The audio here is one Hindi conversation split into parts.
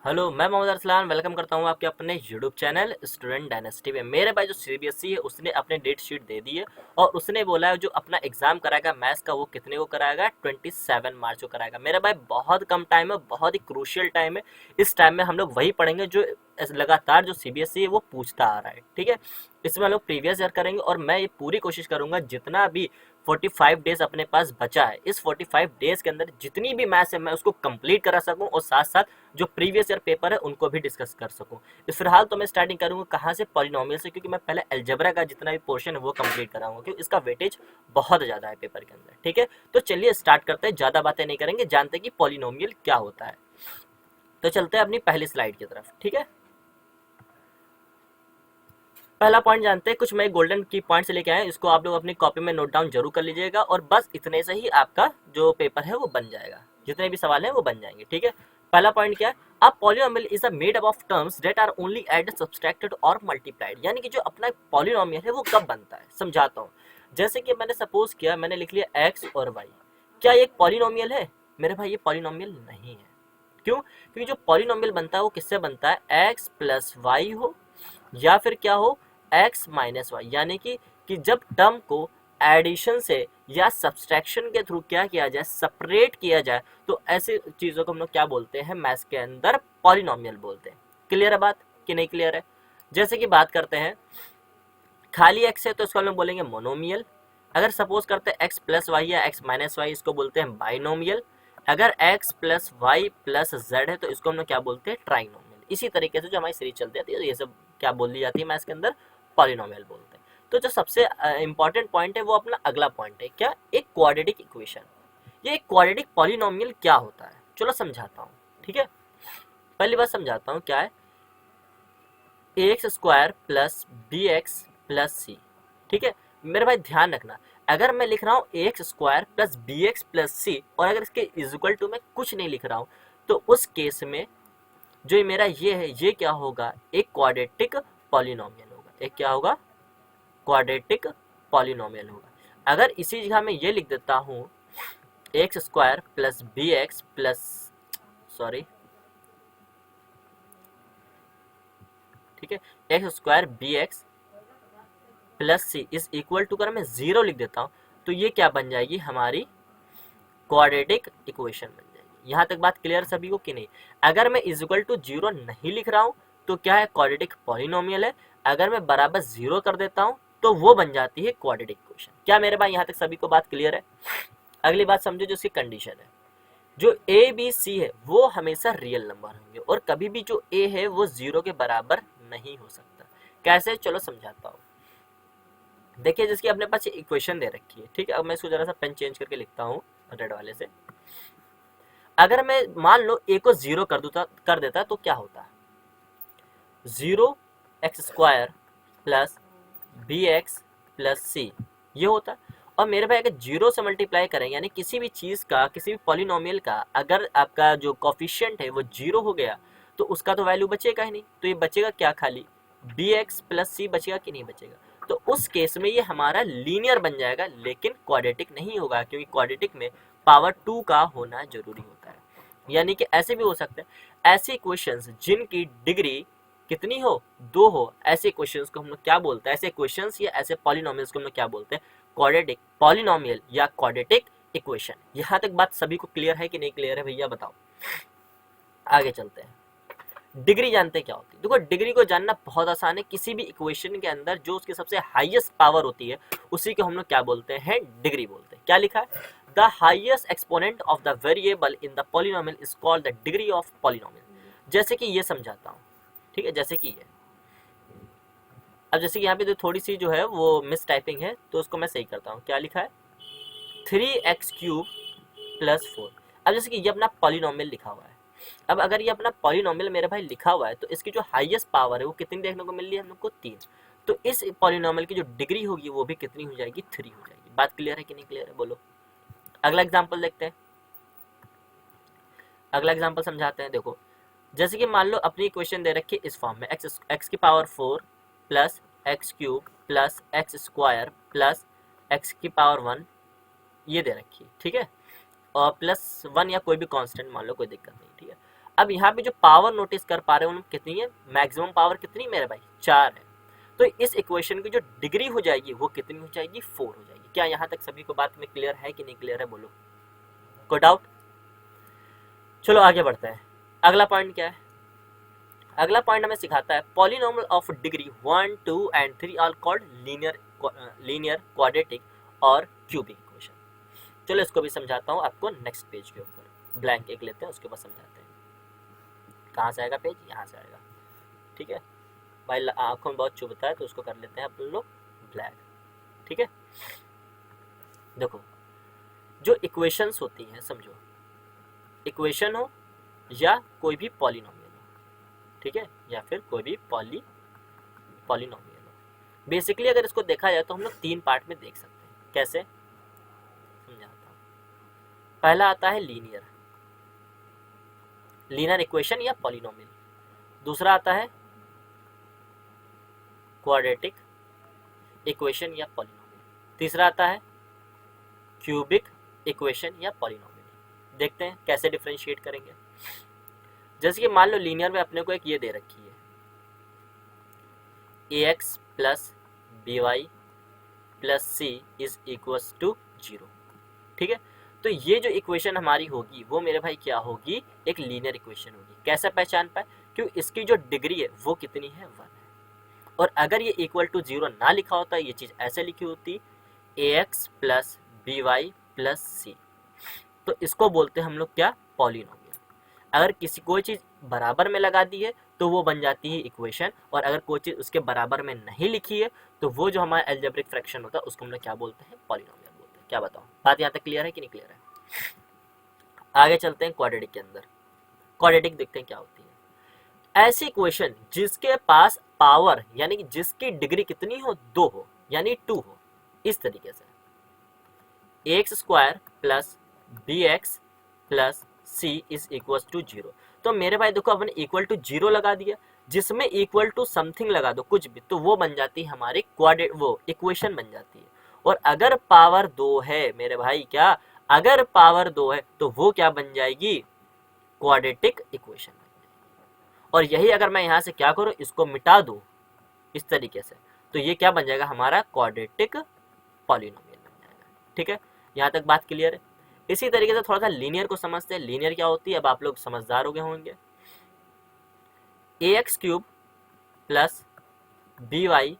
हेलो, मैं मोहम्मद अरसलान वेलकम करता हूं आपके अपने यूट्यूब चैनल स्टूडेंट डायनेस्टी में। मेरे भाई जो सीबीएसई है उसने अपने डेट शीट दे दी है और उसने बोला है जो अपना एग्जाम कराएगा मैथ्स का वो कितने को कराएगा, 27 मार्च को कराएगा। मेरा भाई बहुत कम टाइम है, बहुत ही क्रूशियल टाइम है। इस टाइम में हम लोग वही पढ़ेंगे जो लगातार जो सीबीएसई है वो पूछता आ रहा है। ठीक है, इसमें हम लोग प्रीवियस ईयर करेंगे और मैं ये पूरी कोशिश करूंगा जितना भी 45 डेज अपने पास बचा है, इस 45 डेज के अंदर जितनी भी मैथ्स है मैं उसको कंप्लीट करा सकूं और साथ साथ जो प्रीवियस ईयर पेपर है उनको भी डिस्कस कर सकूं। इस फिलहाल तो मैं स्टार्टिंग करूंगा कहाँ से, पॉलिनोमियल से, क्योंकि मैं पहले अलजेब्रा का जितना भी पोर्शन है वो कंप्लीट कराऊंगा क्योंकि इसका वेटेज बहुत ज़्यादा है पेपर के अंदर। ठीक है, तो चलिए स्टार्ट करते हैं, ज़्यादा बातें नहीं करेंगे, जानते हैं कि पॉलिनोमियल क्या होता है। तो चलते हैं अपनी पहली स्लाइड की तरफ। ठीक है, पहला पॉइंट जानते हैं, कुछ मैं गोल्डन की पॉइंट से लेके आए, इसको आप लोग अपनी कॉपी में नोट डाउन जरूर कर लीजिएगा और बस इतने से ही आपका जो पेपर है वो बन जाएगा, जितने भी सवाल हैं वो बन जाएंगे। ठीक है, पहला पॉइंट क्या है, a polynomial is a made up of terms that are only added subtracted और मल्टीप्लाइड। यानी कि जो अपना पॉलिनोमियल है वो कब बनता है, समझाता हूँ। जैसे कि मैंने सपोज किया, मैंने लिख लिया एक्स और वाई, क्या ये एक पॉलिनोमियल है? मेरे भाई ये पॉलिनोमियल नहीं है। क्यों? क्योंकि जो पॉलिनोमियल बनता है वो किससे बनता है, एक्स प्लस वाई हो या फिर क्या हो, x माइनस वाई। यानी कि जब टर्म को एडिशन से या सब्सट्रैक्शन के थ्रू क्या किया जाए, सेपरेट किया जाए, तो ऐसी चीज़ों को हम लोग क्या बोलते हैं, मैथ्स के अंदर पॉलिनोमियल बोलते हैं। क्लियर है बात कि नहीं क्लियर है? जैसे कि बात करते हैं, खाली x है तो इसको हम लोग बोलेंगे मोनोमियल। अगर सपोज करते हैं x प्लस वाई या x माइनस वाई, इसको बोलते हैं बाइनोमियल। अगर x plus y plus z है तो इसको हम लोग क्या बोलते हैं, ट्राइनोमियल। इसी तरीके से जो हमारी सीरीज चलती है तो ये सब क्या बोल दी जाती है मैथ्स के अंदर, पॉलिनोमियल बोलते हैं। तो जो सबसे इंपॉर्टेंट पॉइंट है वो अपना अगला पॉइंट है, क्या, एक क्वाड्रेटिक इक्वेशन। ये एक क्वाड्रेटिक पॉलिनोमियल क्या होता है, चलो समझाता हूँ। ठीक है, पहली बात समझाता हूँ क्या है, A X square plus B x plus C. ठीक है, मेरे भाई ध्यान रखना, अगर मैं लिख रहा हूँ A X square plus B x plus C और अगर इसके इक्वल टू में कुछ नहीं लिख रहा हूँ, तो उस केस में जो मेरा ये है ये क्या होगा, एक क्वाड्रेटिक पॉलिनोमियल होगा। एक क्या होगा, क्वाड्रेटिक पॉलिनोमियल होगा। अगर इसी जगह में ये लिख देता हूँ x square plus B x plus, sorry, ठीक है, x square b x plus c is equal to, अगर मैं जीरो लिख देता हूँ तो ये क्या बन जाएगी, हमारी क्वाड्रेटिक इक्वेशन बन जाएगी। यहाँ तक बात क्लियर सभी को कि नहीं? अगर मैं इक्वल टू जीरो नहीं लिख रहा हूँ तो क्या है, क्वाड्रेटिक पॉलिनोमियल है। अगर मैं बराबर जीरो कर देता हूँ तो वो बन जाती है क्वाड्रेटिक इक्वेशन। क्या मेरे भाई यहाँ तक सभी को बात क्लियर है? अगली बात समझो, जो उसकी कंडीशन है, जो ए बी सी है वो हमेशा रियल नंबर होंगे और कभी भी जो ए है वो जीरो के बराबर नहीं हो सकता। कैसे, चलो समझाता हूँ। देखिए, जिसकी अपने पास इक्वेशन दे रखी है, ठीक है, अब मैं इसको जरा सा पेन चेंज करके लिखता हूँ रेड वाले से। अगर मैं मान लो ए को जीरो कर देता तो क्या होता, zero X square plus B x plus C, ये होता। और मेरे भाई अगर जीरो से मल्टीप्लाई करें, यानी किसी भी चीज़ का, किसी भी पॉलिनोमियल का अगर आपका जो कॉफिशियंट है वो जीरो हो गया तो उसका तो वैल्यू बचेगा ही नहीं, तो ये बचेगा क्या, खाली बी एक्स प्लस सी बचेगा कि नहीं बचेगा? तो उस केस में ये हमारा लीनियर बन जाएगा, लेकिन क्वाड्रेटिक नहीं होगा, क्योंकि क्वाड्रेटिक में पावर टू का होना जरूरी होता है। यानी कि ऐसे भी हो सकते हैं, ऐसे इक्वेशंस जिनकी डिग्री कितनी हो, दो हो, ऐसे क्वेश्चंस को हम लोग क्या बोलते हैं, ऐसे क्वेश्चंस या ऐसे पॉलिनोमियल्स को हम लोग क्या बोलते हैं, क्वाड्रेटिक पॉलिनोमियल या क्वाड्रेटिक इक्वेशन। यहाँ तक बात सभी को क्लियर है कि नहीं क्लियर है भैया, बताओ। आगे चलते हैं, डिग्री जानते हैं क्या होती है? देखो, डिग्री को जानना बहुत आसान है। किसी भी इक्वेशन के अंदर जो उसकी सबसे हाईएस्ट पावर होती है उसी को हम लोग क्या बोलते हैं, डिग्री बोलते हैं। क्या लिखा है, the highest exponent of the variable in the polynomial is called the degree of polynomial. जैसे कि ये समझाता हूँ, ठीक है, जैसे कि ये, अब जैसे कि यहाँ पे जो थोड़ी सी जो है वो मिस टाइपिंग है तो उसको मैं सही करता हूँ। क्या लिखा है, 3x³ प्लस 4। अब जैसे कि ये अपना पॉलिनोमियल लिखा हुआ है, अब अगर ये अपना पॉलिनोमियल मेरे भाई लिखा हुआ है तो इसकी जो हाईएस्ट पावर है वो कितनी देखने को मिल रही है हम लोग को, 3। तो इस पॉलिनोमियल की जो डिग्री होगी वो भी कितनी हो जाएगी, 3 हो जाएगी। बात क्लियर है कि नहीं क्लियर है, बोलो। अगला एग्जाम्पल देखते हैं, अगला एग्जाम्पल समझाते हैं। देखो, जैसे कि मान लो अपनी इक्वेशन दे रखी है इस फॉर्म में, एक्स की power 4 plus x³ plus x square plus x की पावर 1, ये दे रखी है, ठीक है, और प्लस 1 या कोई भी कांस्टेंट मान लो, कोई दिक्कत नहीं, ठीक है। अब यहाँ पे जो पावर नोटिस कर पा रहे हो कितनी है, मैक्सिमम पावर कितनी मेरे भाई, 4 है। तो इस इक्वेशन की जो डिग्री हो जाएगी वो कितनी हो जाएगी, 4 हो जाएगी। क्या यहाँ तक सभी को बात में क्लियर है कि नहीं क्लियर है, बोलो, कोई डाउट? चलो आगे बढ़ते हैं। अगला पॉइंट क्या है, अगला पॉइंट हमें सिखाता है polynomial of degree 1, 2 and 3 are called linear quadratic और क्यूबिक इक्वेशन। चलो इसको भी समझाता हूँ आपको नेक्स्ट पेज के ऊपर, ब्लैंक एक लेते हैं उसके बाद समझाते हैं। कहाँ से आएगा पेज, यहाँ से आएगा, ठीक है भाई, आंखों में बहुत चुभता है तो उसको कर लेते हैं अपन लोग ब्लैक, ठीक है। देखो जो इक्वेशंस होती हैं, समझो इक्वेशन हो या कोई भी पॉलिनोमियल हो, ठीक है, या फिर कोई भी पॉलिनोमियल हो। बेसिकली अगर इसको देखा जाए तो हम लोग 3 पार्ट में देख सकते हैं। कैसे, समझाता हूँ। पहला आता है लीनियर इक्वेशन या पॉलिनोमियल। दूसरा आता है क्वाड्रेटिक इक्वेशन या पॉलिनोमियल। तीसरा आता है क्यूबिक इक्वेशन या पॉलिनोमियल। देखते हैं कैसे डिफरेंशिएट करेंगे। जैसे कि मान लो लीनियर में अपने को एक ये दे रखी है ax plus B Y plus c is equals to 0, ठीक है। तो ये जो इक्वेशन हमारी होगी वो मेरे भाई क्या होगी, एक लीनियर इक्वेशन होगी। कैसे पहचान पाए, क्योंकि इसकी जो डिग्री है वो कितनी है, 1 है। और अगर ये इक्वल टू 0 ना लिखा होता, ये चीज़ ऐसे लिखी होती ax plus B Y plus C, तो इसको बोलते हैं हम लोग क्या, पॉलिनोमियल। अगर किसी कोई चीज़ बराबर में लगा दी है तो वो बन जाती है इक्वेशन, और अगर कोई चीज़ उसके बराबर में नहीं लिखी है तो वो जो हमारा अलजेब्रिक फ्रैक्शन होता है उसको हम लोग क्या बोलते हैं, पॉलिनोमियल बोलते हैं। क्या बताओ, बात यहाँ तक क्लियर है कि नहीं क्लियर है? आगे चलते हैं क्वाड्रेटिक के अंदर। क्वाड्रेटिक देखते हैं क्या होती है। ऐसी इक्वेशन जिसके पास पावर यानी कि जिसकी डिग्री कितनी हो, 2 हो, यानी 2 हो। इस तरीके से x square plus B x plus c is equal to 0। तो मेरे भाई देखो अपन इक्वल टू 0 लगा दिया, जिसमें इक्वल टू समथिंग लगा दो कुछ भी, तो वो बन जाती है हमारी क्वाड्रेटिक, वो इक्वेशन बन जाती है। और अगर पावर 2 है मेरे भाई, क्या, अगर पावर 2 है तो वो क्या बन जाएगी, क्वाड्रेटिक इक्वेशन बन जाएगी। और यही अगर मैं यहाँ से क्या करूँ, इसको मिटा दूँ इस तरीके से, तो ये क्या बन जाएगा, हमारा क्वाड्रेटिक पॉलिनोमियल बन जाएगा। ठीक है, यहाँ तक बात क्लियर है। इसी तरीके से थोड़ा सा लीनियर को समझते हैं। लीनियर क्या होती है, अब आप लोग समझदार हो गए होंगे। ax cube plus B Y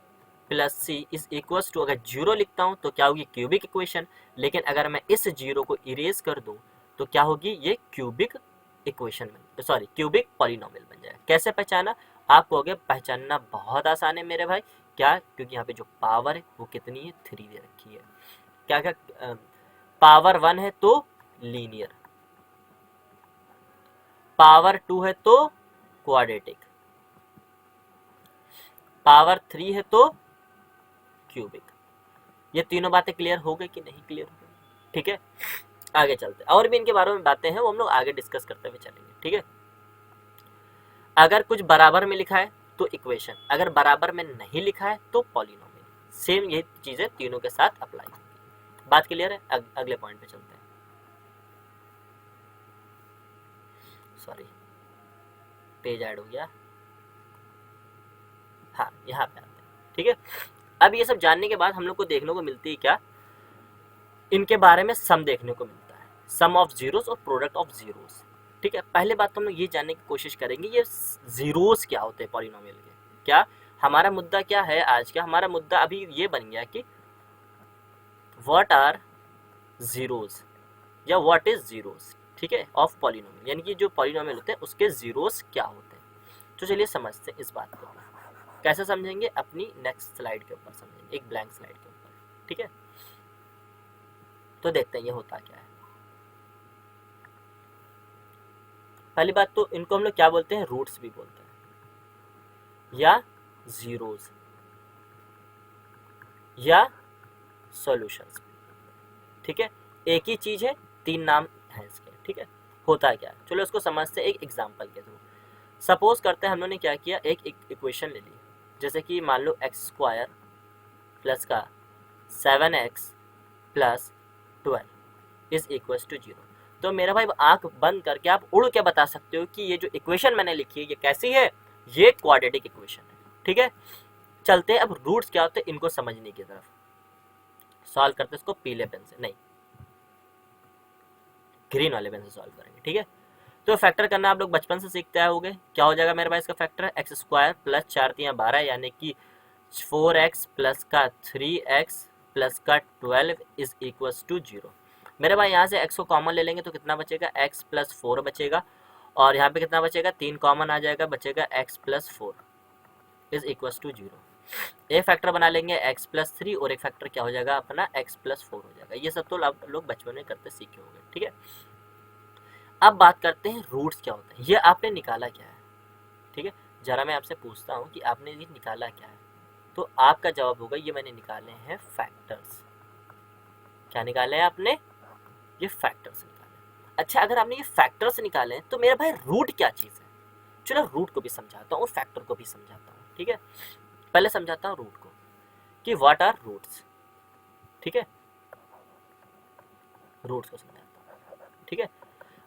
plus c is equals to, अगर 0 लिखता हूं तो क्या होगी, क्यूबिक इक्वेशन। लेकिन अगर मैं इस 0 को इरेज कर दूं तो क्या होगी, ये cubic equation sorry cubic polynomial बन जाएगा। कैसे पहचाना, आपको आगे पहचानना बहुत आसान है मेरे भाई। क्या, क्योंकि यहाँ पे जो पावर है वो कितनी है, 3 दे रखी है। क्या क्या पावर 1 है तो लीनियर, पावर 2 है तो क्वाड्रेटिक, पावर 3 है तो क्यूबिक। ये तीनों बातें क्लियर हो गई कि नहीं क्लियर हो गई? ठीक है, आगे चलते हैं। और भी इनके बारे में बातें हैं, वो हम लोग आगे डिस्कस करते हुए चलेंगे। ठीक है, अगर कुछ बराबर में लिखा है तो इक्वेशन, अगर बराबर में नहीं लिखा है तो पॉलिनोमियल। सेम ये चीजें तीनों के साथ अप्लाई होंगी। बात क्लियर है? अगले पॉइंट पे चलते हैं। सॉरी, पेज ऐड हो गया। हाँ, यहाँ पे आते हैं। ठीक है, अब ये सब जानने के बाद हम लोग को देखने को मिलती है क्या, इनके बारे में सम देखने को मिलता है, सम ऑफ जीरोस और प्रोडक्ट ऑफ जीरोस। ठीक है, पहले बात तो हम लोग ये जानने की कोशिश करेंगे ये जीरोस क्या होते हैं पॉलिनोमियल के। क्या हमारा मुद्दा क्या है आज का, हमारा मुद्दा अभी ये बन गया कि व्हाट आर जीरोस या व्हाट इज जीरोस। ठीक है, ऑफ पॉलिनोमियल, यानी कि जो पॉलिनोमियल होते हैं उसके जीरोस क्या होते हैं। तो चलिए समझते हैं इस बात को। कैसे समझेंगे, अपनी नेक्स्ट स्लाइड के ऊपर समझेंगे, एक ब्लैंक स्लाइड के ऊपर। ठीक है, तो देखते हैं ये होता क्या है। पहली बात तो इनको हम लोग क्या बोलते हैं, रूट्स भी बोलते हैं, या जीरोस, या सॉल्यूशंस। ठीक है, एक ही चीज है, 3 नाम है इसके। ठीक है, होता क्या है, चलो इसको समझते हैं एक एग्जांपल के थ्रू। सपोज करते हैं हम लोगों ने क्या किया, एक इक्वेशन ले ली, जैसे कि मान लो एक्स स्क्वायर प्लस का 7x plus 12 is equal to 0। तो मेरा भाई आंख बंद करके आप उड़ के बता सकते हो कि ये जो इक्वेशन मैंने लिखी है ये कैसी है, ये क्वाड्रेटिक इक्वेशन है। ठीक है, चलते हैं अब रूट्स क्या होते हैं इनको समझने की तरफ। सॉल्व करते हैं इसको पीले पेन से, नहीं ग्रीन वाले पेन से सॉल्व करेंगे। ठीक है, तो फैक्टर करना आप लोग बचपन से सीखते आए होंगे। क्या हो जाएगा मेरे पास इसका फैक्टर, एक्स स्क्वायर प्लस 4×3=12 यानी कि 4x प्लस का 3x प्लस का 12 इज इक्वल्स टू 0। मेरे भाई यहाँ से x को कॉमन ले लेंगे तो कितना बचेगा, x प्लस 4 बचेगा, और यहाँ पे कितना बचेगा, 3 कॉमन आ जाएगा, बचेगा x plus 4 is equals to 0। एक फैक्टर बना लेंगे x प्लस 3 और एक फैक्टर क्या हो जाएगा अपना x प्लस 4 हो जाएगा। ये सब तो आप लोग बचपन में करते सीखे होंगे। ठीक है, अब बात करते हैं रूट्स क्या होते हैं। ये आपने निकाला क्या है, ठीक है, जरा मैं आपसे पूछता हूँ कि आपने ये निकाला क्या है, तो आपका जवाब होगा ये मैंने निकाले हैं फैक्टर्स। क्या निकाले हैं आपने, ये फैक्टर्स निकाले। अच्छा, अगर आपने ये फैक्टर्स निकाले तो मेरा भाई रूट क्या चीज़ है, चलो रूट को भी समझाता हूँ और फैक्टर को भी समझाता हूँ। ठीक है, पहले समझाता हूँ रूट को कि व्हाट आर रूट्स। ठीक है, रूट्स को समझाता हूँ। ठीक है,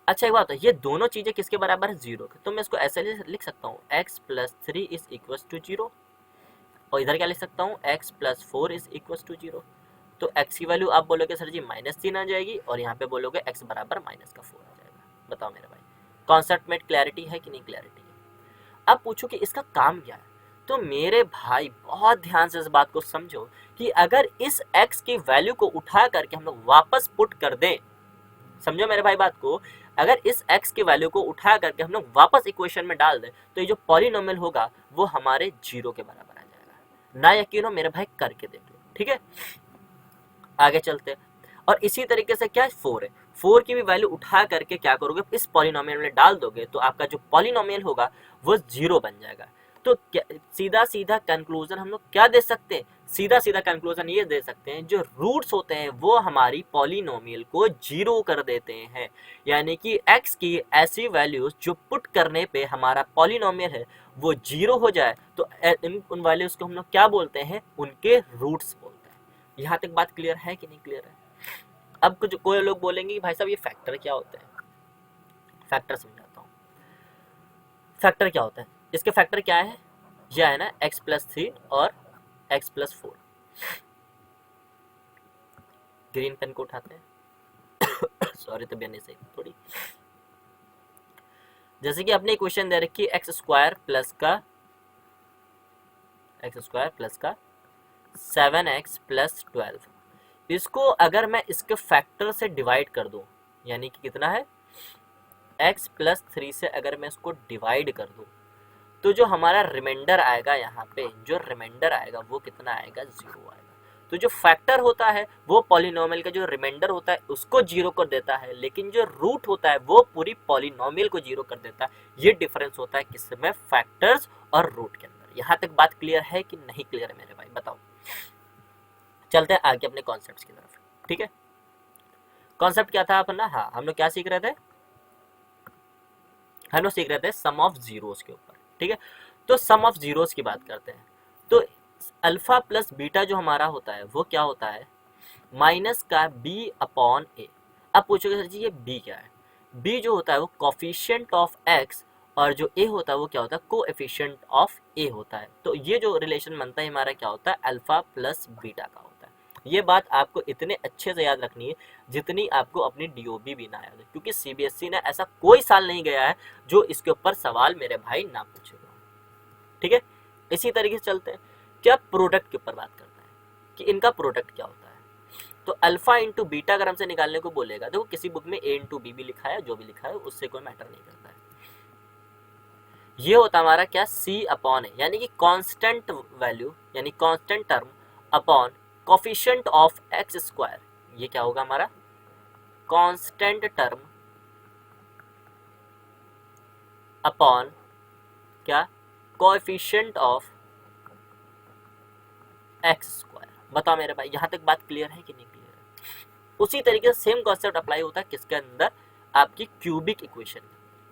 अच्छा एक बात है, ये दोनों चीजें किसके बराबर है, 0 के। तो मैं इसको ऐसे लिख सकता हूँ x plus 3 is equal to 0, और इधर क्या लिख सकता हूँ, x plus 4 is equal to 0। तो x की वैल्यू आप बोलोगे सर जी -3 आ जाएगी, और यहाँ पे बोलोगे x बराबर -4 आ जाएगा। बताओ मेरे भाई कॉन्सेप्ट में क्लैरिटी है कि नहीं क्लैरिटी है। अब पूछो कि इसका काम क्या है, तो मेरे भाई बहुत ध्यान से इस बात को समझो कि अगर इस x की वैल्यू को उठा करके हम लोग वापस पुट कर दें, समझो मेरे भाई बात को, अगर इस x की वैल्यू को उठा करके हम लोग वापस इक्वेशन में डाल दें तो ये जो पॉलिनोमियल होगा वो हमारे 0 के बराबर आ जाएगा। ना यकीन हो मेरे भाई करके देख लो। ठीक है, आगे चलते हैं। और इसी तरीके से क्या 4 है, 4 की भी वैल्यू उठा करके क्या करोगे, इस पॉलिनोमियल में डाल दोगे तो आपका जो पॉलिनोमियल होगा वो 0 बन जाएगा। तो सीधा सीधा कंक्लूजन हम लोग क्या दे सकते हैं, सीधा सीधा कंक्लूजन ये दे सकते हैं जो रूट्स होते हैं वो हमारी पॉलिनोमियल को 0 कर देते हैं। यानी कि x की ऐसी वैल्यूज जो पुट करने पे हमारा पॉलिनोमियल है वो 0 हो जाए तो उन वैल्यूज को हम लोग क्या बोलते हैं, उनके रूट्स बोलते हैं। यहाँ तक बात क्लियर है कि नहीं क्लियर है। अब कुछ कोई लोग बोलेंगे कि भाई साहब ये फैक्टर क्या होते हैं, फैक्टर समझाता हूँ। फैक्टर क्या होता है, इसके फैक्टर क्या है, यह है ना x प्लस 3 और x प्लस 4। ग्रीन पेन को उठाते हैं सॉरी तबीयत नहीं सही थोड़ी। जैसे कि अपने इक्वेशन दे रखी है एक्स स्क्वायर प्लस का 7x प्लस 12। इसको अगर मैं इसके फैक्टर से डिवाइड कर दूं, यानी कि कितना है x प्लस 3 से अगर मैं इसको डिवाइड कर दूं तो जो हमारा रिमाइंडर आएगा, यहाँ पे जो रिमाइंडर आएगा वो कितना आएगा, 0 आएगा। तो जो फैक्टर होता है वो पॉलिनोमियल का जो रिमाइंडर होता है उसको 0 कर देता है, लेकिन जो रूट होता है वो पूरी पॉलिनोमियल को 0 कर देता है। ये डिफरेंस होता है किसमें, फैक्टर्स और रूट के अंदर। यहाँ तक बात क्लियर है कि नहीं क्लियर है मेरे भाई, बताओ। चलते हैं आगे अपने कॉन्सेप्ट की तरफ। ठीक है, कॉन्सेप्ट क्या था अपना, हाँ हम लोग क्या सीख रहे थे, हम लोग सीख रहे थे सम ऑफ जीरोस के ऊपर। ठीक है, तो सम ऑफ जीरोस की बात करते हैं। तो अल्फा प्लस बीटा जो हमारा होता है वो क्या होता है, माइनस का b अपॉन ए। अब पूछोगे सर जी ये b क्या है, b जो होता है वो कोफिशिएंट ऑफ x, और जो a होता है वो क्या होता है, कोएफिशिएंट ऑफ a होता है। तो ये जो रिलेशन बनता है हमारा क्या होता है, अल्फा प्लस बीटा का होता है। ये बात आपको इतने अच्छे से याद रखनी है जितनी आपको अपनी डीओबी भी ना याद है, क्योंकि सीबीएसई ने ऐसा कोई साल नहीं गया है जो इसके ऊपर सवाल मेरे भाई ना पूछेगा। ठीक है, इसी तरीके से चलते हैं। क्या प्रोडक्ट के ऊपर बात करते हैं कि इनका प्रोडक्ट क्या होता है। तो अल्फा इंटू बीटा अगर हमसे निकालने को बोलेगा, देखो किसी बुक में a इंटू बी भी लिखा है, जो भी लिखा है उससे कोई मैटर नहीं करता है। ये होता हमारा क्या, c अपॉन है, यानी कि कांस्टेंट वैल्यू यानी constant term upon coefficient of x square. ये क्या होगा हमारा, कांस्टेंट टर्म अपॉन क्या, कोएफिशिएंट ऑफ एक्स स्क्वायर। बताओ मेरे भाई यहाँ तक बात क्लियर है कि नहीं क्लियर है। उसी तरीके से सेम कॉन्सेप्ट अप्लाई होता है किसके अंदर, आपकी क्यूबिक इक्वेशन।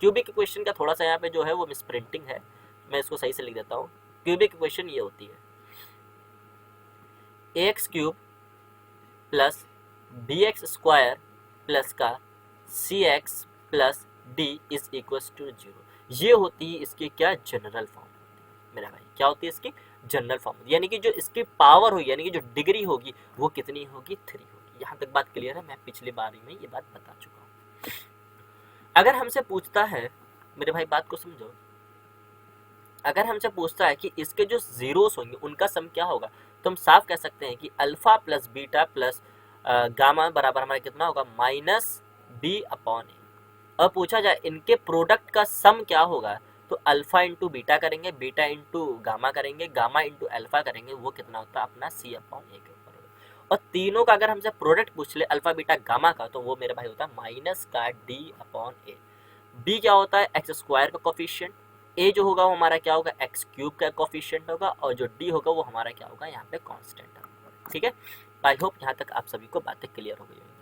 क्यूबिक इक्वेशन का थोड़ा सा यहाँ पे जो है वो मिसप्रिंटिंग है, मैं इसको सही से लिख देता हूँ। क्यूबिक इक्वेशन ये होती है ax cube plus bx square plus का C X plus D is equal to 0। ये होती है इसकी क्या जनरल फॉर्म मेरा भाई, क्या होती है इसकी जनरल फॉर्म, यानी कि जो इसकी पावर होगी यानी कि जो डिग्री होगी वो कितनी होगी 3 होगी। यहाँ तक बात क्लियर है, मैं पिछली बारी में ये बात बता चुका हूँ। अगर हमसे पूछता है मेरे भाई, बात को समझो, अगर हमसे पूछता है कि इसके जो जीरोस होंगे उनका सम क्या होगा, तो हम साफ कह सकते हैं कि alpha plus beta plus gamma बराबर हमारा कितना होगा माइनस बी अपॉन ए। अब पूछा जाए इनके प्रोडक्ट का सम क्या होगा, तो अल्फा इंटू बीटा करेंगे, बीटा इंटू गामा करेंगे, गामा इंटू अल्फा करेंगे, वो कितना होता है अपना सी अपॉन ए के ऊपर होगा। और तीनों का अगर हमसे प्रोडक्ट पूछ ले अल्फा बीटा गामा का, तो वो मेरे भाई होता है माइनस का डी अपॉन ए। बी क्या होता है एक्स स्क्वायर का कोफिशिएंट, ए जो होगा वो हमारा क्या होगा एक्स क्यूब का कोफिशिएंट होगा, और जो डी होगा वो हमारा क्या होगा यहाँ पे कांस्टेंट होगा। ठीक है, आई होप यहाँ तक आप सभी को बातें क्लियर हो गई होंगी।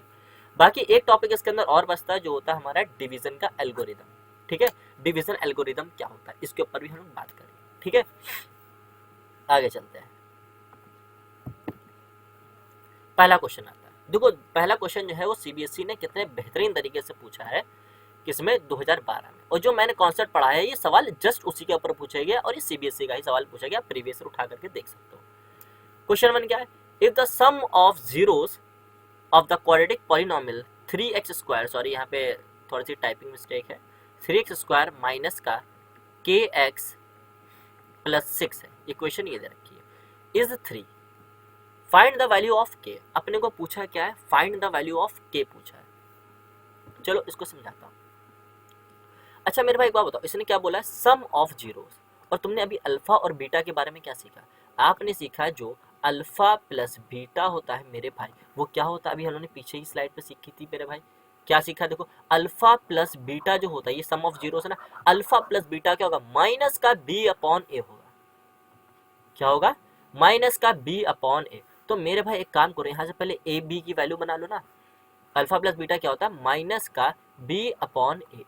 बाकी एक टॉपिक इसके अंदर और बचता है जो होता है हमारा डिवीजन का एल्गोरिदम। ठीक है, डिवीजन एल्गोरिदम क्या होता है इसके ऊपर भी हम बात करेंगे। ठीक है, आगे चलते हैं। पहला क्वेश्चन आता है, देखो पहला क्वेश्चन जो है वो सीबीएसई ने कितने बेहतरीन तरीके से पूछा है, किसमें 2012 में, और जो मैंने कॉन्सेप्ट पढ़ा है ये सवाल जस्ट उसी के ऊपर पूछा गया और ये सीबीएसई का ही सवाल पूछा गया, प्रीवियस उठा करके देख सकते हो। क्वेश्चन 1 क्या है, if the sum of zeros of the quadratic polynomial 3x², sorry यहाँ पे थोड़ी सी टाइपिंग मिस्टेक है, 3x² माइनस का kx प्लस 6 है, इक्वेशन ये दे रखी है, is 3, find the value of k। अपने को पूछा क्या है, find the value of k पूछा है। चलो इसको समझाता हूँ। अच्छा मेरे भाई एक बात बताओ, इसने क्या बोला है सम ऑफ जीरोस, और तुमने अभी अल्फा और बीटा के बारे में क्या सीखा, आपने सीखा जो अल्फा प्लस बीटा होता है मेरे भाई वो क्या होता है, अभी हमने पीछे ही स्लाइड पे सीखी थी मेरे भाई, क्या सीखा, देखो अल्फा प्लस बीटा जो होता है ये सम ऑफ जीरोस है ना, अल्फा प्लस बीटा क्या होगा माइनस का बी अपॉन ए होगा, क्या होगा माइनस का बी अपॉन ए। तो मेरे भाई एक काम करो, यहाँ से पहले ए बी की वैल्यू बना लो ना, अल्फा प्लस बीटा क्या होता है माइनस का बी अपॉन ए।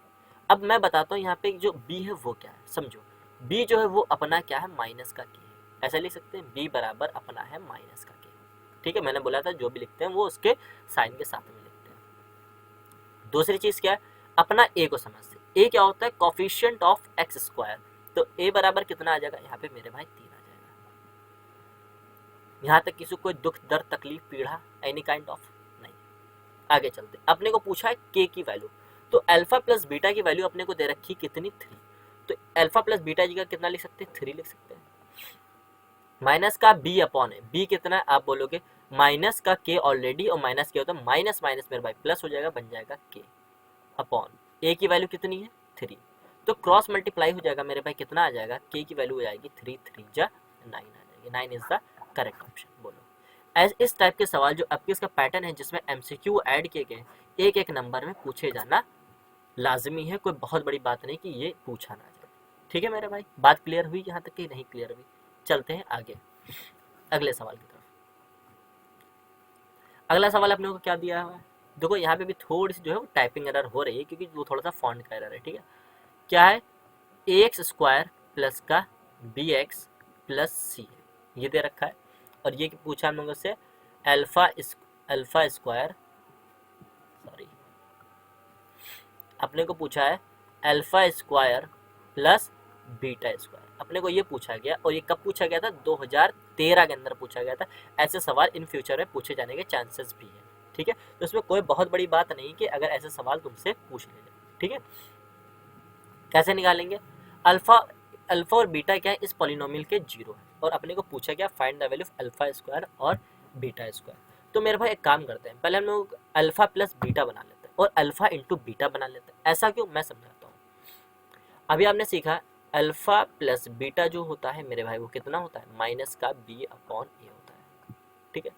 अब मैं बताता हूँ यहाँ पे जो बी है वो क्या है, समझो बी जो है वो अपना क्या है माइनस का के, ऐसा लिख सकते हैं बी बराबर अपना है माइनस का के। ठीक है, मैंने बोला था जो भी लिखते हैं वो उसके साइन के साथ में लिखते हैं। दूसरी चीज क्या है, अपना ए को समझते, ए क्या होता है कोफिशिएंट ऑफ x², तो ए बराबर कितना आ जाएगा यहाँ पे मेरे भाई 3 आ जाएगा। यहाँ तक किसी कोई दुख दर्द तकलीफ पीड़ा एनी काइंड ऑफ नहीं। आगे चलते, अपने को पूछा है के की वैल्यू, तो अल्फा प्लस बीटा की वैल्यू अपने को दे रखी कितनी 3, तो अल्फा प्लस बीटा जी का कितना लिख सकते हैं 3 लिख सकते हैं, माइनस का बी अपॉन है, बी कितना है आप बोलोगे माइनस का के ऑलरेडी, और माइनस के होता है माइनस माइनस मेरे भाई प्लस हो जाएगा, बन जाएगा के अपॉन ए की वैल्यू कितनी है 3, तो क्रॉस मल्टीप्लाई हो जाएगा मेरे भाई कितना आ जाएगा, के की वैल्यू हो जाएगी 3 3 जा 9 आ जाएगी, 9 इज द करेक्ट ऑप्शन। बोलो इस टाइप के सवाल जो आपके इसका पैटर्न है जिसमें एमसीक्यू ऐड किए गए एक एक नंबर में पूछे जाना लाजमी है, कोई बहुत बड़ी बात नहीं कि ये पूछा ना जाए। ठीक है मेरे भाई, बात क्लियर हुई यहाँ तक कि नहीं क्लियर हुई, चलते हैं आगे अगले सवाल की तरफ। अगला सवाल अपने को क्या दिया हुआ है, देखो यहाँ पे भी थोड़ी सी जो है वो टाइपिंग एरर हो रही है क्योंकि वो थोड़ा सा फॉन्ट का एरर है। ठीक है, क्या है ax² प्लस का bx प्लस सी है, ये दे रखा है, और ये पूछा हम लोगों से अल्फा स्क्वायर, सॉरी अपने को पूछा है alpha square plus beta square, अपने को ये पूछा गया, और ये कब पूछा गया था 2013 के अंदर पूछा गया था। ऐसे सवाल इन फ्यूचर में पूछे जाने के चांसेस भी है। ठीक है, तो इसमें कोई बहुत बड़ी बात नहीं कि अगर ऐसे सवाल तुमसे पूछ ले जाए। ठीक है, कैसे निकालेंगे, अल्फा और बीटा क्या है इस पॉलिनोमियल के 0 है, और अपने को पूछा गया find the value of alpha square और बीटा स्क्वायर। तो मेरे भाई एक काम करते हैं, पहले हम लोग अल्फा प्लस बीटा बना लेते हैं और अल्फा इंटू बीटा बना लेते हैं। ऐसा क्यों, मैं समझाता हूँ। अभी आपने सीखा अल्फा प्लस बीटा जो होता है मेरे भाई वो कितना होता है माइनस का बी अपॉन ए होता है। ठीक है,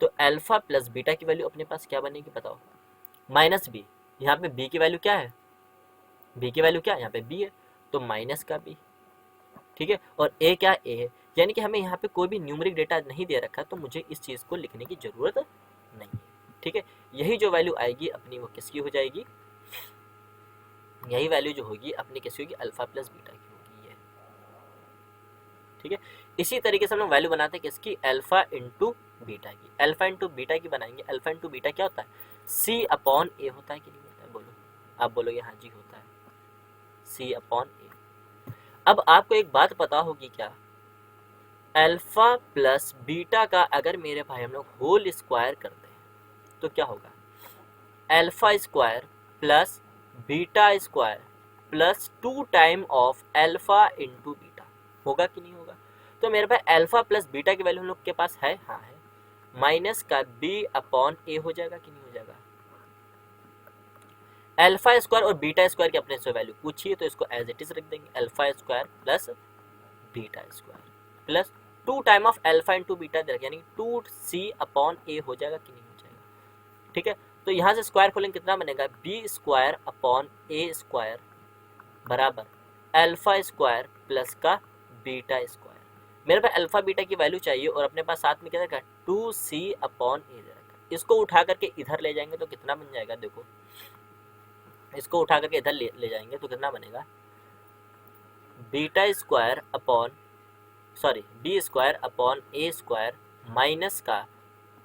तो अल्फा प्लस बीटा की वैल्यू अपने पास क्या बनेगी बताओ, माइनस बी, यहाँ पे बी की वैल्यू क्या है, बी की वैल्यू क्या है यहाँ पे बी है, तो माइनस का बी। ठीक है, और ए क्या ए है, यानी कि हमें यहाँ पे कोई भी न्यूमेरिक डेटा नहीं दे रखा, तो मुझे इस चीज़ को लिखने की ज़रूरत नहीं है। ठीक है, यही जो वैल्यू आएगी अपनी वो किसकी हो जाएगी, यही वैल्यू जो होगी अपनी किसकी होगी अल्फा प्लस बीटा की होगी ये। ठीक है, इसी तरीके से हम लोग वैल्यू बनाते हैं किसकी, अल्फा इंटू बीटा की। अल्फा इंटू बीटा की बनाएंगे, अल्फा इंटू बीटा क्या होता है सी अपॉन ए होता है कि नहीं होता है, बोलो आप बोलोगे हाँ जी होता है, c अपॉन ए। अब आपको एक बात पता होगी क्या, अल्फा प्लस बीटा का अगर मेरे भाई हम लोग होल स्क्वायर करते हैं तो क्या होगा, alpha square plus beta square plus 2 time of alpha into beta, होगा कि नहीं होगा। तो मेरे पास अल्फा प्लस बीटा की वैल्यू हम लोग के पास है, हाँ है, माइनस का बी अपॉन ए हो जाएगा कि नहीं हो जाएगा। अल्फा स्क्वायर और बीटा स्क्वायर की अपने से वैल्यू पूछिए तो इसको एज इट इज रख देंगे, alpha square plus beta square plus 2 time of alpha into beta दे रखा, यानी 2c अपॉन ए हो जाएगा कि नहीं हो जाएगा। ठीक है, तो यहाँ से स्क्वायर खोलेंगे कितना बनेगा, B square upon A square बराबर अल्फा स्क्वायर प्लस का बीटा स्क्वायर। मेरे पास अल्फा बीटा की वैल्यू चाहिए और अपने पास साथ में क्या रखा, 2c अपॉन ए दे रखा, इसको उठा करके इधर ले जाएंगे तो कितना बन जाएगा, देखो इसको उठा करके इधर ले जाएंगे तो कितना बनेगा, beta square upon sorry B square upon A square minus का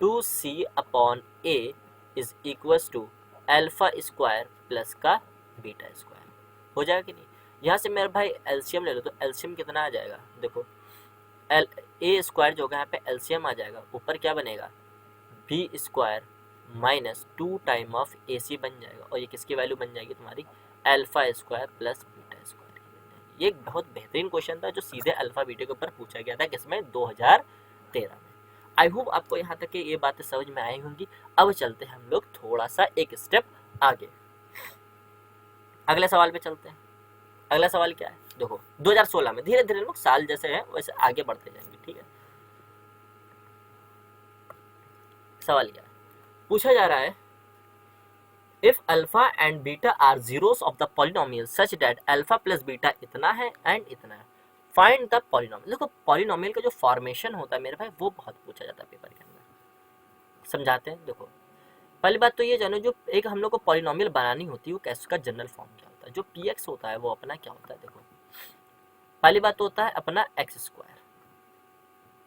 2c upon A is equals to alpha square plus का बीटा स्क्वायर, हो जाएगा कि नहीं। यहाँ से मेरे भाई एलसीएम ले लो, तो एलसीएम कितना आ जाएगा, देखो ए स्क्वायर जो होगा यहाँ पे एलसीएम आ जाएगा, ऊपर क्या बनेगा, B square minus 2 time of A C बन जाएगा, और ये किसकी वैल्यू बन जाएगी तुम्हारी, alpha square plus beta square की बन जाएगी। ये एक बहुत बेहतरीन क्वेश्चन था जो सीधे अल्फा बीटा के ऊपर पूछा गया था, किसमें, 2013 में। आई होप आपको यहाँ तक ये बातें समझ में आई होंगी। अब चलते हैं हम लोग थोड़ा सा एक स्टेप आगे, अगले सवाल पे चलते हैं। अगला सवाल क्या है, देखो 2016 में, धीरे धीरे लोग साल जैसे हैं वैसे आगे बढ़ते जाएंगे, ठीक है। सवाल क्या है, पूछा जा रहा है, if alpha and beta are zeros of the polynomial such that alpha plus beta इतना है एंड इतना है, फाइंड द पॉलिनोमियल। देखो पॉलिनोमियल का जो फॉर्मेशन होता है मेरे भाई वो बहुत पूछा जाता है पेपर के अंदर, समझाते हैं। देखो पहली बात तो ये जानो, जो एक हम लोग को पॉलिनोमियल बनानी होती है वो कैसे, उसका जनरल फॉर्म क्या होता है, जो px होता है वो अपना क्या होता है, देखो पहली बात तो होता है अपना एक्स स्क्वायर,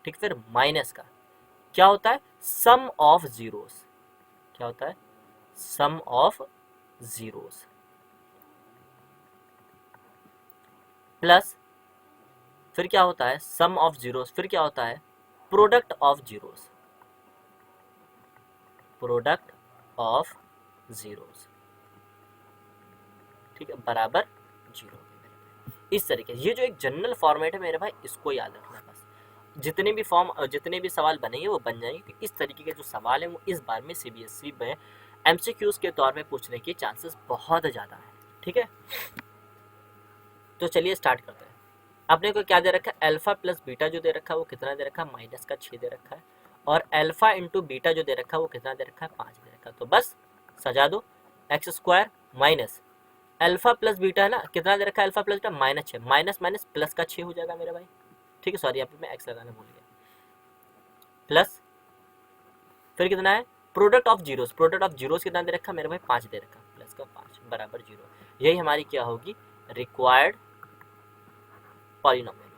ठीक, फिर माइनस का क्या होता है, सम ऑफ जीरोस, क्या होता है, सम ऑफ जीरोस, प्लस फिर क्या होता है, सम ऑफ जीरोस, फिर क्या होता है, product of zeros, product of zeros, ठीक है, बराबर जीरो। इस तरीके, ये जो एक जनरल फॉर्मेट है मेरे भाई इसको याद रखना बस, जितने भी फॉर्म जितने भी सवाल बनेंगे वो बन जाएंगे, इस तरीके के जो सवाल हैं वो इस बार में सीबीएसई में एमसीक्यूज के तौर में पूछने के चांसेस बहुत ज़्यादा हैं, ठीक है। तो चलिए स्टार्ट करते हैं। अपने को क्या दे रखा है, अल्फा प्लस बीटा जो दे रखा है वो कितना दे रखा है, माइनस का 6 दे रखा है, और अल्फा इंटू बीटा जो दे रखा है वो कितना दे रखा है, 5 दे रखा है। तो बस सजा दो, x square minus alpha plus beta है ना, कितना दे रखा है, alpha plus beta minus 6, minus minus plus का 6 हो जाएगा मेरे भाई, ठीक है, सॉरी यहाँ पे मैं एक्स लगाना भूल गया, प्लस फिर कितना है, product of zeros, product of zeros कितना दे रखा है मेरे भाई, 5 दे रखा, प्लस का 5 बराबर 0। यही हमारी क्या होगी, रिक्वायर्ड पॉलिनोमियल,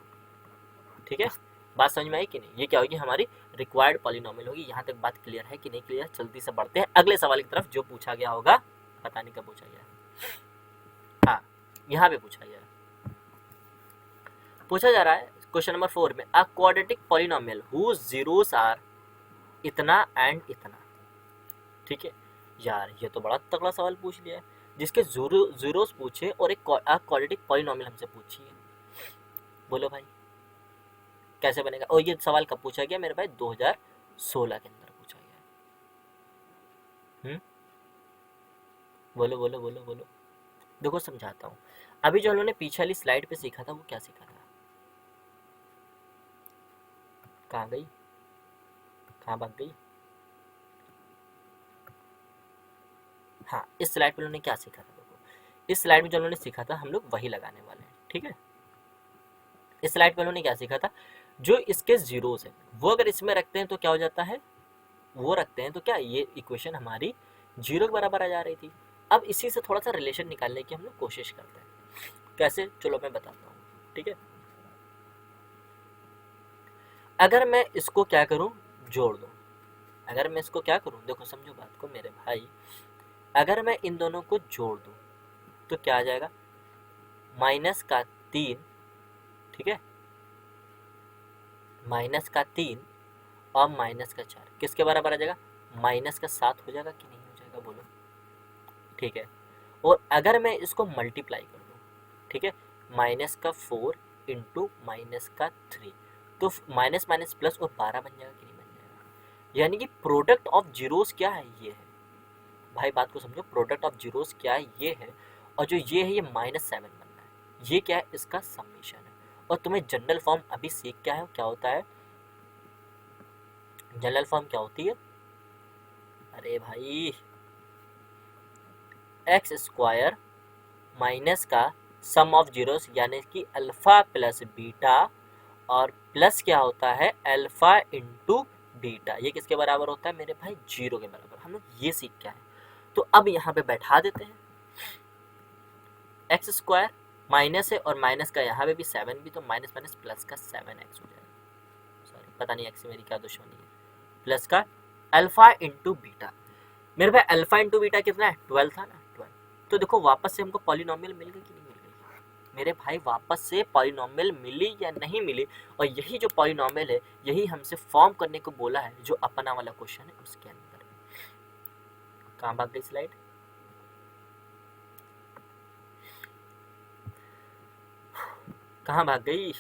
ठीक है। बात समझ में आई कि नहीं, ये क्या होगी, हमारी रिक्वायर्ड पॉलिनोमियल होगी। यहाँ तक बात क्लियर है कि नहीं क्लियर, जल्दी से बढ़ते हैं अगले सवाल की तरफ जो पूछा गया होगा, पता नहीं कब पूछा गया, हाँ यहाँ पे पूछा गया, पूछा जा रहा है क्वेश्चन नंबर 4 में, a quadratic polynomial whose zeros are इतना एंड इतना, ठीक है। यार ये तो बड़ा तगड़ा सवाल पूछ लिया है, जिसके जीरोस पूछे और एक क्वाड्रेटिक पॉलिनोमियल हमसे पूछिए, बोलो भाई कैसे बनेगा। और ये सवाल कब पूछा गया मेरे भाई, 2016 के अंदर पूछा गया। बोलो बोलो बोलो बोलो, देखो समझाता हूँ। अभी जो हम लोगों ने पीछे वाली स्लाइड पे सीखा था वो क्या सीखा था, कहाँ गई, कहाँ भाग गई, हाँ इस स्लाइड पे उन्होंने क्या सीखा था, देखो इस स्लाइड में जो उन्होंने सीखा था हम लोग वही लगाने वाले हैं, ठीक है। इस स्लाइड पे उन्होंने क्या सीखा था, जो इसके जीरोस है वो अगर इसमें रखते हैं तो क्या हो जाता है, वो रखते हैं तो क्या ये इक्वेशन हमारी जीरो के बराबर आ जा रही थी। अब इसी से थोड़ा सा रिलेशन निकालने की हम लोग कोशिश करते हैं, कैसे, चलो मैं बताता हूँ, ठीक है। अगर मैं इसको क्या करूँ, जोड़ दूँ, अगर मैं इसको क्या करूँ, देखो समझो बात को मेरे भाई, अगर मैं इन दोनों को जोड़ दूँ तो क्या आ जाएगा, -3, ठीक है, -3 और -4 किसके बराबर आ जाएगा, -7 हो जाएगा कि नहीं हो जाएगा बोलो, ठीक है। और अगर मैं इसको मल्टीप्लाई कर दूँ, ठीक है, -4 इंटू -3, तो माइनस माइनस प्लस और 12 बन जाएगा कि नहीं बन जाएगा। यानी कि प्रोडक्ट ऑफ जीरोस क्या है, ये है भाई, बात को समझो, प्रोडक्ट ऑफ जीरोस क्या है, ये है, और जो ये है ये -7 बन रहा है, ये क्या है, इसका समेशन है। और तुम्हें जनरल फॉर्म अभी सीख क्या होता है, जनरल फॉर्म क्या होती है, अरे भाई एक्स स्क्वायर माइनस का सम ऑफ जीरोस यानी कि अल्फा प्लस बीटा, और प्लस क्या होता है, अल्फा इंटू बीटा, ये किसके बराबर होता है मेरे भाई, 0 के बराबर। हम लोग ये सीख क्या है, तो अब यहाँ पे बैठा देते हैं, एक्स स्क्वायर माइनस है और माइनस का यहाँ पे भी 7 भी, तो माइनस माइनस प्लस का 7x हो जाएगा, सॉरी पता नहीं एक्स से मेरी क्या दुश्मनी है, प्लस का अल्फा इंटू बीटा। मेरे भाई अल्फा इंटू बीटा कितना है, 12 था ना, 12। तो देखो वापस से हमको पॉलिनोमियल मिल गई कि नहीं मिल गई मेरे भाई, वापस से पॉलिनोमियल मिली या नहीं मिली, और यही जो पॉलिनोमियल है यही हमसे फॉर्म करने को बोला है, जो अपना वाला क्वेश्चन है उसके अंदर। कहाँ भाग गई स्लाइड, कहाँ भाग गई,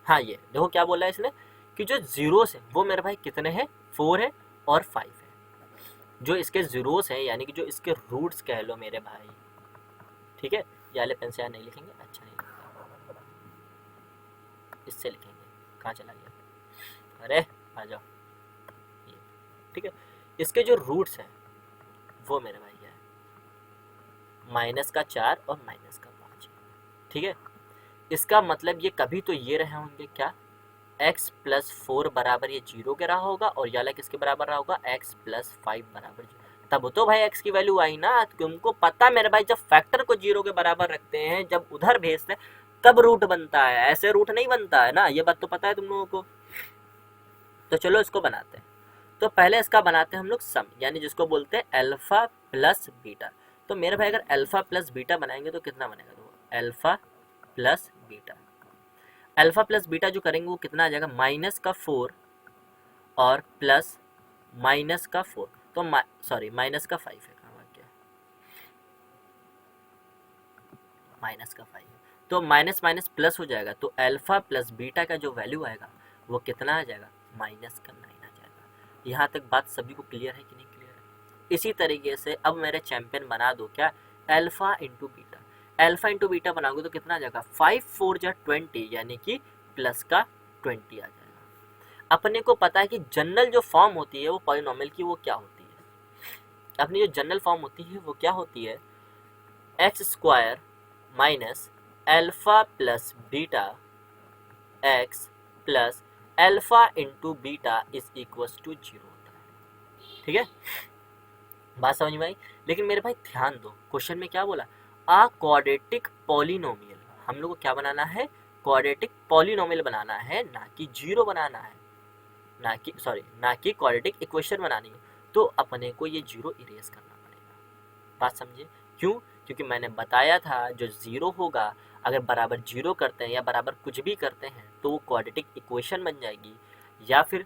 हाँ ये देखो क्या बोला है इसने, कि जो जीरोस है वो मेरे भाई कितने हैं, 4 है और 5 है। जो इसके जीरोस हैं यानी कि जो इसके रूट्स कह लो मेरे भाई, ठीक है, ये वाले पेन से यहाँ नहीं लिखेंगे, अच्छा नहीं लगता, इससे लिखेंगे, कहाँ चला गया, अरे आ जाओ, ये ठीक है। इसके जो रूट्स हैं वो मेरे भाई है -4 और -5, ठीक है। इसका मतलब ये कभी तो ये रहे होंगे क्या, x प्लस 4 बराबर ये 0 के रहा होगा, और ये वाला किसके बराबर रहा होगा, x प्लस 5 बराबर 0। तब तो भाई x की वैल्यू आई ना, तुमको पता मेरे भाई, जब फैक्टर को 0 के बराबर रखते हैं, जब उधर भेजते हैं तब रूट बनता है, ऐसे रूट नहीं बनता है ना, ये बात तो पता है तुम लोगों को। तो चलो इसको बनाते हैं, तो पहले इसका बनाते हैं हम लोग सम, यानी जिसको बोलते हैं अल्फा प्लस बीटा। तो मेरे भाई अगर अल्फा प्लस बीटा बनाएंगे तो कितना बनेगा, देखो alpha plus beta, alpha plus beta जो करेंगे वो कितना आ जाएगा, -4 और प्लस -4, तो सॉरी -5 है, कहाँ गया, -5 है, तो माइनस माइनस प्लस हो जाएगा, तो अल्फा प्लस बीटा का जो वैल्यू आएगा वो कितना आ जाएगा, -9 आ जाएगा। यहाँ तक बात सभी को क्लियर है कि नहीं क्लियर है। इसी तरीके से अब मेरे चैंपियन बना दो क्या, alpha into beta, alpha into beta बनाओगे तो कितना आ जाएगा, 5 4 जा 20, यानी कि प्लस का 20 आ जाएगा। अपने को पता है कि जनरल जो फॉर्म होती है वो पॉलिनोमियल की वो क्या होती है, अपनी जो जनरल फॉर्म होती है वो क्या होती है, x square minus alpha plus beta x plus alpha into beta is equal to 0 होता है, ठीक है, बात समझ में आई। लेकिन मेरे भाई ध्यान दो, क्वेश्चन में क्या बोला, आ क्वाड्रेटिक पॉलिनोमियल, हम लोग को क्या बनाना है, क्वाड्रेटिक पॉलिनोमियल बनाना है, ना कि 0 बनाना है, ना कि क्वाड्रेटिक इक्वेशन बनानी है। तो अपने को ये 0 इरेज करना पड़ेगा, बात समझे क्यों, क्योंकि मैंने बताया था जो 0 होगा, अगर बराबर 0 करते हैं या बराबर कुछ भी करते हैं तो वो क्वाड्रेटिक इक्वेशन बन जाएगी, या फिर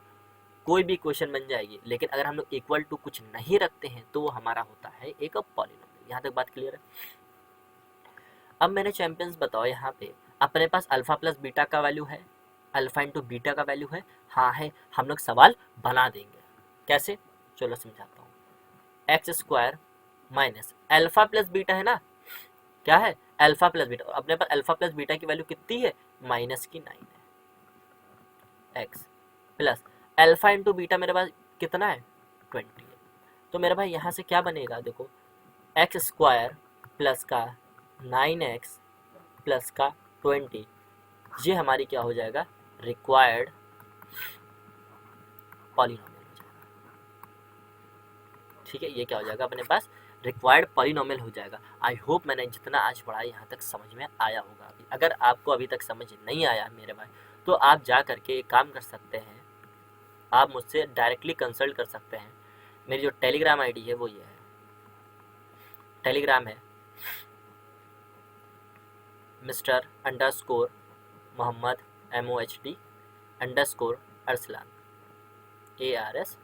कोई भी इक्वेशन बन जाएगी। लेकिन अगर हम लोग इक्वल टू कुछ नहीं रखते हैं तो वो हमारा होता है एक पॉलिनोमियल। यहाँ तक बात क्लियर है। अब मैंने चैंपियंस बताओ, यहाँ पे अपने पास अल्फा प्लस बीटा का वैल्यू है, अल्फा इंटू बीटा का वैल्यू है, हाँ है, हम लोग सवाल बना देंगे, कैसे, चलो समझाता हूँ। X square minus alpha plus beta है ना, क्या है अल्फा प्लस बीटा, अपने पास अल्फा प्लस बीटा की वैल्यू कितनी है, -9 है, x plus alpha into beta मेरे पास कितना है, 20 है। तो मेरे भाई यहाँ से क्या बनेगा, देखो एक्स स्क्वायर प्लस का 9x प्लस का 20, ये हमारी क्या हो जाएगा, रिक्वायर्ड पॉलिनोमियल हो जाएगा, ठीक है, ये क्या हो जाएगा अपने पास, रिक्वायर्ड पॉलिनोमियल हो जाएगा। आई होप मैंने जितना आज पढ़ा यहाँ तक समझ में आया होगा। अभी अगर आपको अभी तक समझ नहीं आया मेरे भाई, तो आप जा करके एक काम कर सकते हैं, आप मुझसे डायरेक्टली कंसल्ट कर सकते हैं। मेरी जो टेलीग्राम आईडी है वो ये है, टेलीग्राम है mister underscore Mohammad MOHD underscore Arslan ARSLAN,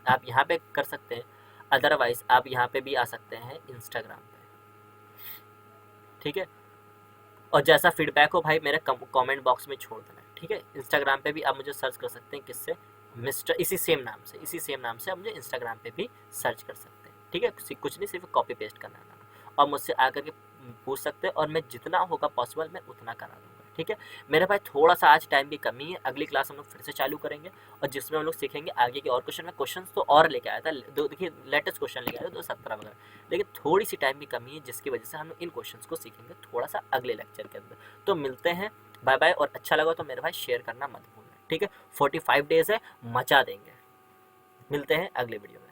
आप यहाँ पे कर सकते हैं। अदरवाइज आप यहाँ पे भी आ सकते हैं इंस्टाग्राम पे, ठीक है। और जैसा फीडबैक हो भाई मेरे कमेंट बॉक्स में छोड़ देना, ठीक है। इंस्टाग्राम पे भी आप मुझे सर्च कर सकते हैं, किससे, मिस्टर, इसी सेम नाम से आप मुझे इंस्टाग्राम पे भी सर्च कर सकते हैं, ठीक है। कुछ नहीं, सिर्फ कॉपी पेस्ट करना है और मुझसे आकर के पूछ सकते हैं, और मैं जितना होगा पॉसिबल मैं उतना करा दूँगा, ठीक है। मेरे भाई थोड़ा सा आज टाइम की कमी है, अगली क्लास हम लोग फिर से चालू करेंगे और जिसमें हम लोग सीखेंगे आगे के और क्वेश्चन। में क्वेश्चन तो और लेके आया था, देखिए लेटेस्ट क्वेश्चन लेके आया था 217 वगैरह, लेकिन थोड़ी सी टाइम की कमी है जिसकी वजह से हम इन क्वेश्चंस को सीखेंगे थोड़ा सा अगले लेक्चर के अंदर। तो मिलते हैं, बाय बाय। और अच्छा लगा तो मेरे भाई शेयर करना मत भूलना, ठीक है। 45 डेज है, मचा देंगे। मिलते हैं अगले वीडियो में।